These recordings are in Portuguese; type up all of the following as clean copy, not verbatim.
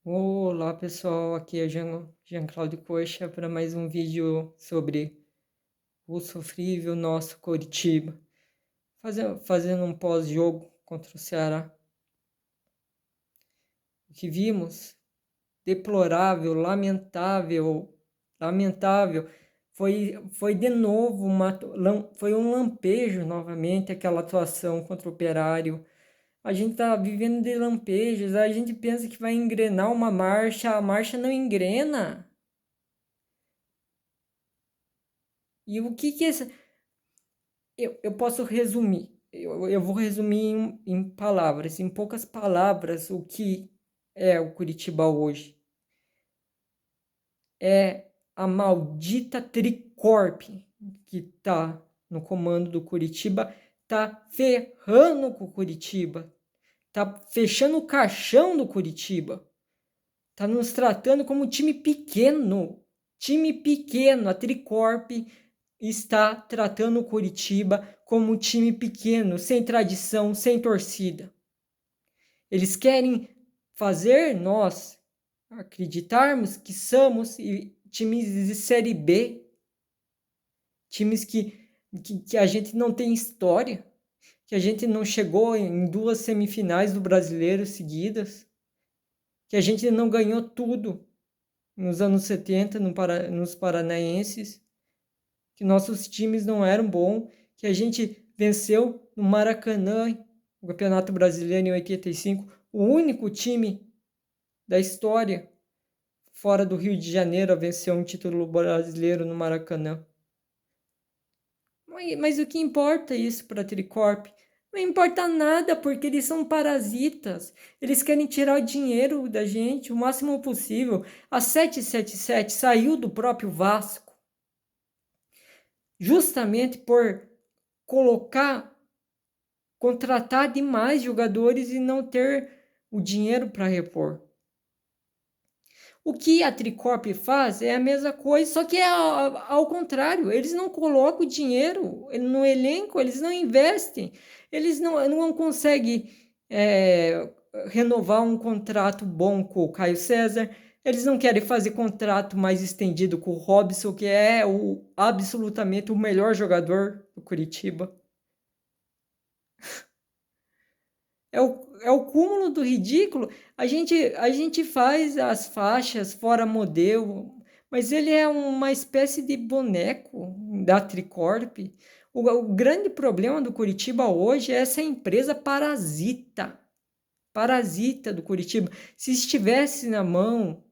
Olá pessoal, aqui é Jean-Claude Coxa para mais um vídeo sobre o sofrível nosso Coritiba, fazendo um pós-jogo contra o Ceará. O que vimos, deplorável, lamentável, foi de novo foi um lampejo novamente aquela atuação contra o Operário. A gente está vivendo de lampejos, a gente pensa que vai engrenar uma marcha, a marcha não engrena. E o que é essa? Eu posso resumir, eu vou resumir em palavras, em poucas palavras, o que é o Curitiba hoje. É a maldita Tricorp que tá no comando do Curitiba, tá ferrando com o Curitiba, tá fechando o caixão do Curitiba, tá nos tratando como time pequeno. Time pequeno, a Tricorp está tratando o Coritiba como um time pequeno, sem tradição, sem torcida. Eles querem fazer nós acreditarmos que somos times de Série B, times que a gente não tem história, que a gente não chegou em 2 semifinais do Brasileiro seguidas, que a gente não ganhou tudo nos anos 70 nos Paranaenses, que nossos times não eram bons, que a gente venceu no Maracanã, o Campeonato Brasileiro em 85, o único time da história fora do Rio de Janeiro a vencer um título brasileiro no Maracanã. Mas o que importa isso para a Tricorp? Não importa nada, porque eles são parasitas. Eles querem tirar o dinheiro da gente o máximo possível. A 777 saiu do próprio Vasco justamente por contratar demais jogadores e não ter o dinheiro para repor. O que a Tricorp faz é a mesma coisa, só que é ao contrário. Eles não colocam dinheiro no elenco, eles não investem, eles não conseguem renovar um contrato bom com o Caio César, eles não querem fazer contrato mais estendido com o Robson, que é absolutamente o melhor jogador do Curitiba. É o cúmulo do ridículo. A gente faz as faixas fora modelo, mas ele é uma espécie de boneco da Tricorp. O grande problema do Curitiba hoje é essa empresa parasita do Curitiba. Se estivesse na mão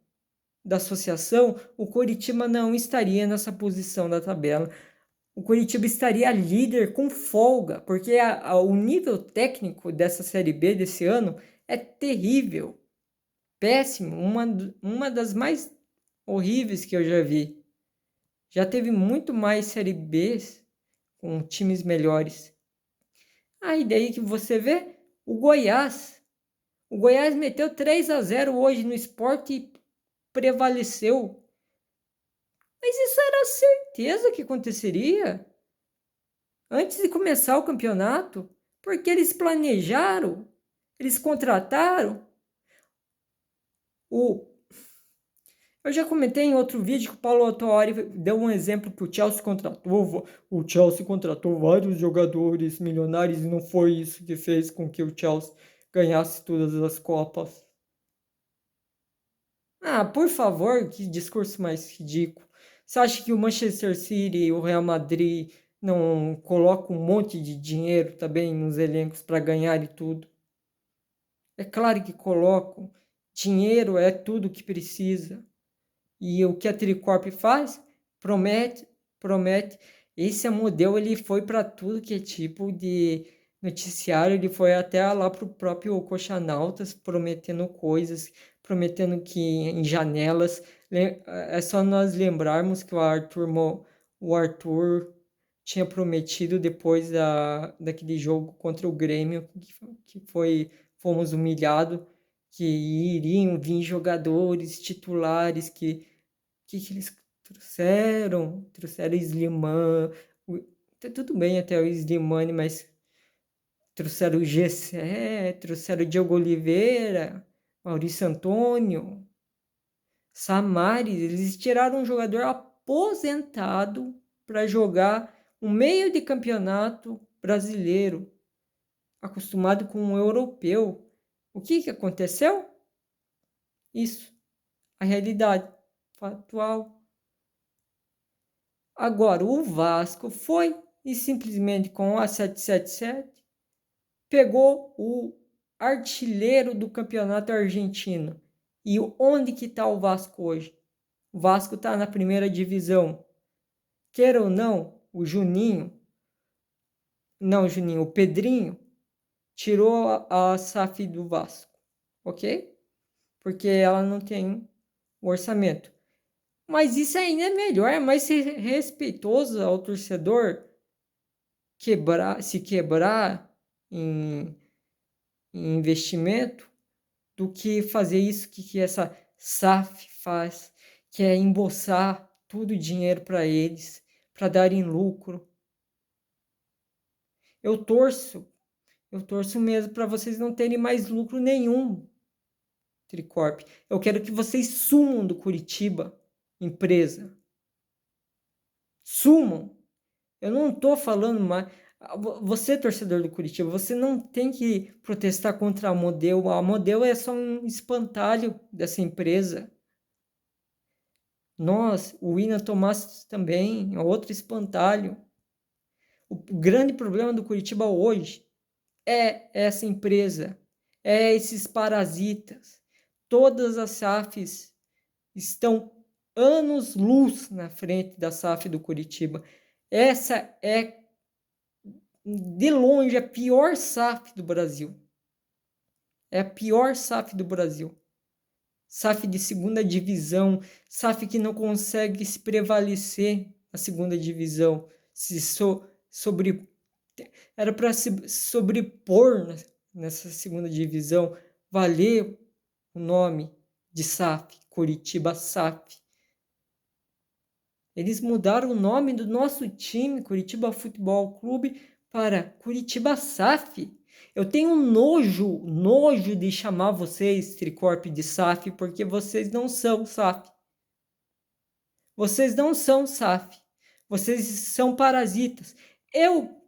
da associação, o Curitiba não estaria nessa posição da tabela. O Curitiba estaria líder com folga, porque o nível técnico dessa Série B desse ano é terrível, péssimo, uma das mais horríveis que eu já vi. Já teve muito mais Série Bs com times melhores. Aí daí que você vê o Goiás. O Goiás meteu 3-0 hoje no Sport e prevaleceu. Mas isso era certeza que aconteceria antes de começar o campeonato, porque eles planejaram, eles contrataram. O... Eu já comentei em outro vídeo que o Paulo Autuori deu um exemplo que o Chelsea contratou. O Chelsea contratou vários jogadores milionários e não foi isso que fez com que o Chelsea ganhasse todas as Copas. Ah, por favor, que discurso mais ridículo. Você acha que o Manchester City e o Real Madrid não colocam um monte de dinheiro também nos elencos para ganhar e tudo? É claro que colocam. Dinheiro é tudo que precisa. E o que a Tricorp faz? Promete, promete. Esse modelo ele foi para tudo que é tipo de noticiário, ele foi até lá para o próprio Coxanautas prometendo coisas, prometendo que em janelas. É só nós lembrarmos que o Arthur tinha prometido depois daquele jogo contra o Grêmio, que fomos humilhados, que iriam vir jogadores titulares que eles trouxeram? Trouxeram Slimane, tudo bem até o Slimane, mas trouxeram o Gessé, trouxeram o Diogo Oliveira, Maurício Antônio, Samaris, eles tiraram um jogador aposentado para jogar um meio de campeonato brasileiro, acostumado com um europeu. O que aconteceu? Isso, a realidade factual. Agora, o Vasco foi e simplesmente com a 777 pegou o artilheiro do campeonato argentino. E onde que está o Vasco hoje? O Vasco está na primeira divisão. Queira ou não, o o Pedrinho, tirou a SAF do Vasco, ok? Porque ela não tem o orçamento. Mas isso ainda é melhor, é mais respeitoso ao torcedor se quebrar em investimento do que fazer isso que essa SAF faz, que é embolsar todo o dinheiro para eles, para darem lucro. Eu torço mesmo para vocês não terem mais lucro nenhum, Tricorp. Eu quero que vocês sumam do Curitiba, empresa. Sumam. Eu não estou falando mais. Você, torcedor do Curitiba, você não tem que protestar contra a Model. A Model é só um espantalho dessa empresa. Nós, o William Tomás também, é outro espantalho. O grande problema do Curitiba hoje é essa empresa, é esses parasitas. Todas as SAFs estão anos-luz na frente da SAF do Curitiba. Essa é, de longe, a pior SAF do Brasil. É a pior SAF do Brasil. SAF de segunda divisão, SAF que não consegue se prevalecer na segunda divisão, era para se sobrepor nessa segunda divisão, valer o nome de SAF, Curitiba SAF. Eles mudaram o nome do nosso time, Curitiba Futebol Clube, para Curitiba SAF. Eu tenho nojo de chamar vocês, Tricorp, de SAF, porque vocês não são SAF. Vocês não são SAF. Vocês são parasitas. Eu,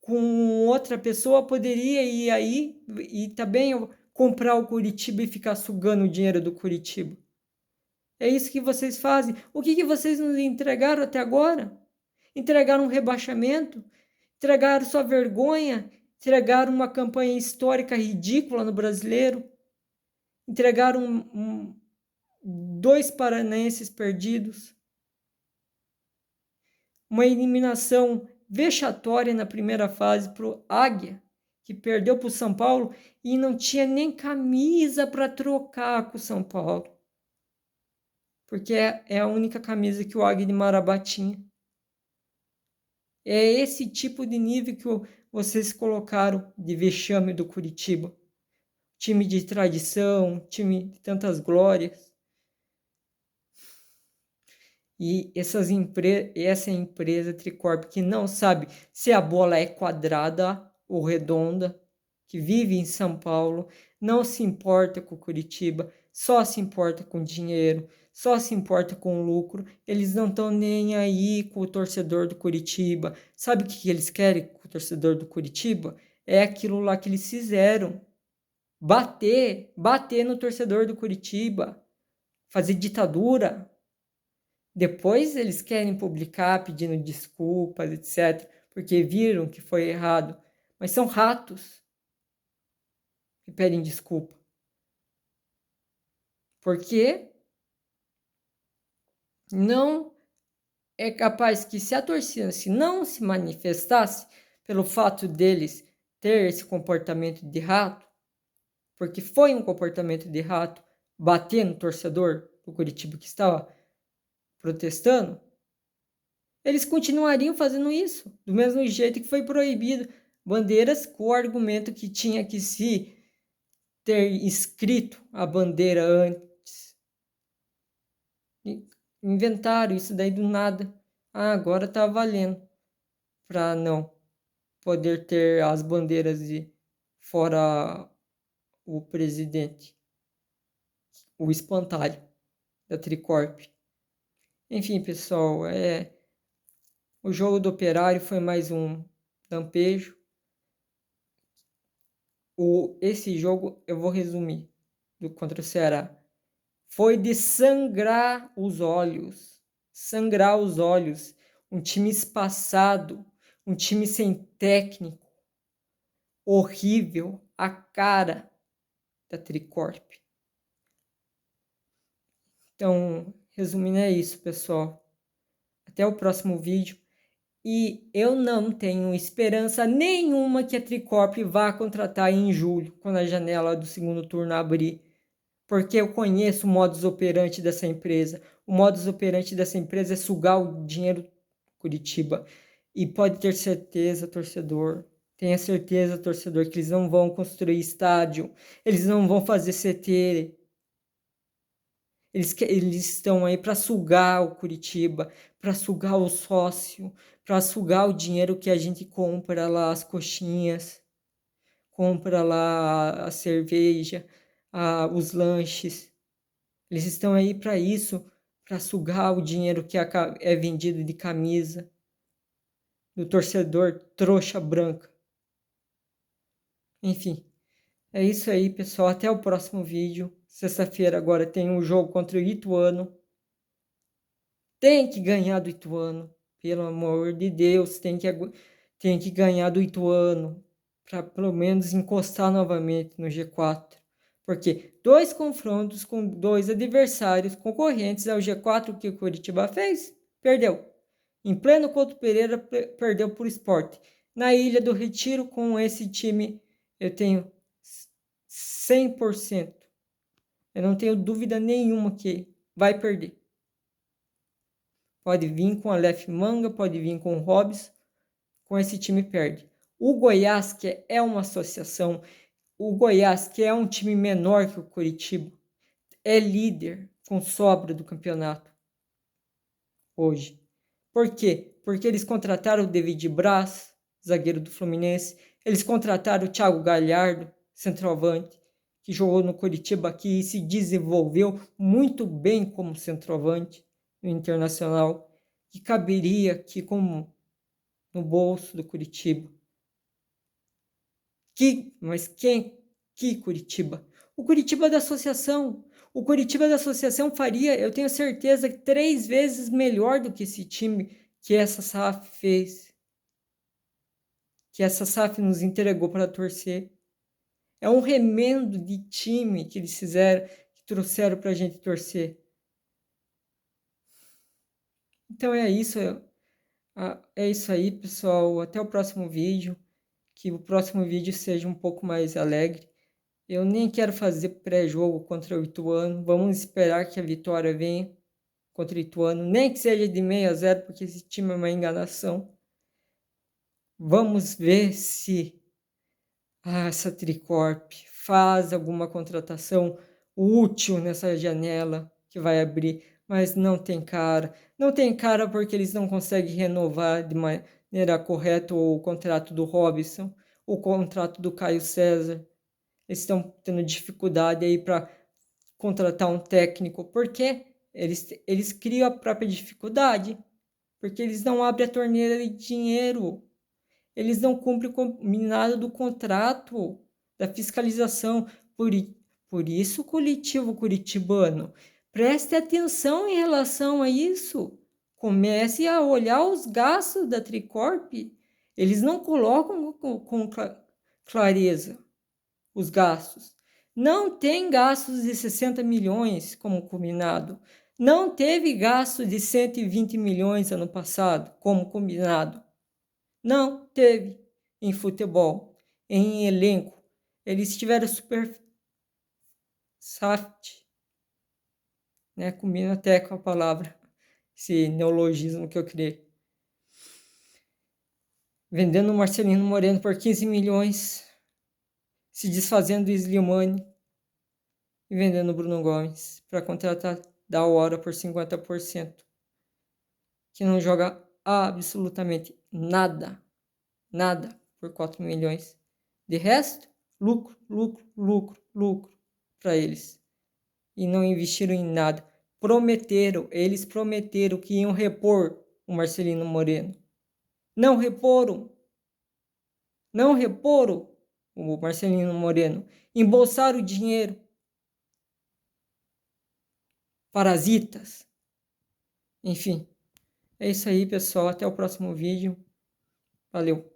com outra pessoa, poderia ir aí e também comprar o Curitiba e ficar sugando o dinheiro do Curitiba. É isso que vocês fazem. O que vocês nos entregaram até agora? Entregaram um rebaixamento? Entregaram sua vergonha? Entregaram uma campanha histórica ridícula no Brasileiro? Entregaram 2 paranaenses perdidos? Uma eliminação vexatória na primeira fase para o Águia, que perdeu para o São Paulo e não tinha nem camisa para trocar com o São Paulo. Porque é a única camisa que o Águia de Marabá tinha. É esse tipo de nível que vocês colocaram de vexame do Curitiba. Time de tradição, time de tantas glórias. E essa empresa Tricorp que não sabe se a bola é quadrada ou redonda, que vive em São Paulo, não se importa com Curitiba, só se importa com dinheiro, só se importa com lucro. Eles não estão nem aí com o torcedor do Curitiba. Sabe o que eles querem com o torcedor do Curitiba? É aquilo lá que eles fizeram. Bater no torcedor do Curitiba, fazer ditadura. Depois eles querem publicar pedindo desculpas, etc., porque viram que foi errado. Mas são ratos que pedem desculpa. Porque não é capaz que se a torcida não se manifestasse pelo fato deles ter esse comportamento de rato, porque foi um comportamento de rato bater no torcedor do Curitiba que estava protestando, eles continuariam fazendo isso, do mesmo jeito que foi proibido bandeiras com o argumento que tinha que se ter escrito a bandeira antes. Inventaram isso daí do nada. Agora tá valendo para não poder ter as bandeiras de fora o presidente. o espantalho da Tricorp. Enfim, pessoal, o jogo do Operário foi mais um lampejo. Esse jogo eu vou resumir contra o Ceará. Foi de sangrar os olhos. Sangrar os olhos. Um time espaçado, um time sem técnico, horrível, a cara da Tricorp. Então, resumindo, é isso, pessoal. Até o próximo vídeo. E eu não tenho esperança nenhuma que a Tricorp vá contratar em julho, quando a janela do segundo turno abrir. Porque eu conheço o modus operandi dessa empresa. O modus operandi dessa empresa é sugar o dinheiro do Curitiba. E pode ter certeza, torcedor, tenha certeza, torcedor, que eles não vão construir estádio, eles não vão fazer CT. Eles estão aí para sugar o Curitiba, para sugar o sócio, para sugar o dinheiro que a gente compra lá, as coxinhas, compra lá a cerveja, os lanches. Eles estão aí para isso, para sugar o dinheiro que é vendido de camisa, do torcedor trouxa branca. Enfim, é isso aí, pessoal. Até o próximo vídeo. Sexta-feira agora tem um jogo contra o Ituano. Tem que ganhar do Ituano. Pelo amor de Deus, tem que ganhar do Ituano. Para pelo menos encostar novamente no G4. Porque 2 confrontos com 2 adversários concorrentes ao G4 que o Curitiba fez, perdeu. Em pleno Couto Pereira, perdeu por Sport. Na Ilha do Retiro, com esse time, eu tenho 100%. Eu não tenho dúvida nenhuma que vai perder. Pode vir com Aleph Manga, pode vir com o Hobbs, com esse time perde. O Goiás, que é uma associação, o Goiás, que é um time menor que o Curitiba, é líder com sobra do campeonato hoje. Por quê? Porque eles contrataram o David Braz, zagueiro do Fluminense, eles contrataram o Thiago Galhardo, centroavante, que jogou no Curitiba aqui e se desenvolveu muito bem como centroavante no Internacional, que caberia aqui como no bolso do Curitiba. Mas quem? Que Curitiba? O Curitiba da associação. O Curitiba da associação faria, eu tenho certeza, 3 vezes melhor do que esse time que essa SAF fez. Que essa SAF nos entregou para torcer. É um remendo de time que eles fizeram, que trouxeram para a gente torcer. Então é isso. É isso aí, pessoal. Até o próximo vídeo. Que o próximo vídeo seja um pouco mais alegre. Eu nem quero fazer pré-jogo contra o Ituano. Vamos esperar que a vitória venha contra o Ituano. Nem que seja de 6-0, porque esse time é uma enganação. Vamos ver se essa Tricorp faz alguma contratação útil nessa janela que vai abrir. Mas não tem cara. Não tem cara porque eles não conseguem renovar de maneira correta o contrato do Robson, o contrato do Caio César. Eles estão tendo dificuldade aí para contratar um técnico, porque eles criam a própria dificuldade, porque eles não abrem a torneira de dinheiro, eles não cumprem o combinado do contrato, da fiscalização. Por isso, o coletivo curitibano, preste atenção em relação a isso. Comece a olhar os gastos da Tricorp. Eles não colocam com clareza os gastos. Não tem gastos de 60 milhões como combinado. Não teve gasto de 120 milhões ano passado como combinado. Não teve em futebol, em elenco. Eles tiveram super saft, né? Combina até com a palavra, esse neologismo que eu criei. Vendendo o Marcelino Moreno por 15 milhões, se desfazendo do Slimani e vendendo o Bruno Gomes para contratar da hora por 50%, que não joga absolutamente nada por 4 milhões. De resto, lucro para eles. e não investiram em nada. Eles prometeram que iam repor o Marcelino Moreno. Não reporam. Não reporam o Marcelino Moreno. Embolsaram o dinheiro. Parasitas. Enfim, é isso aí, pessoal. Até o próximo vídeo. Valeu.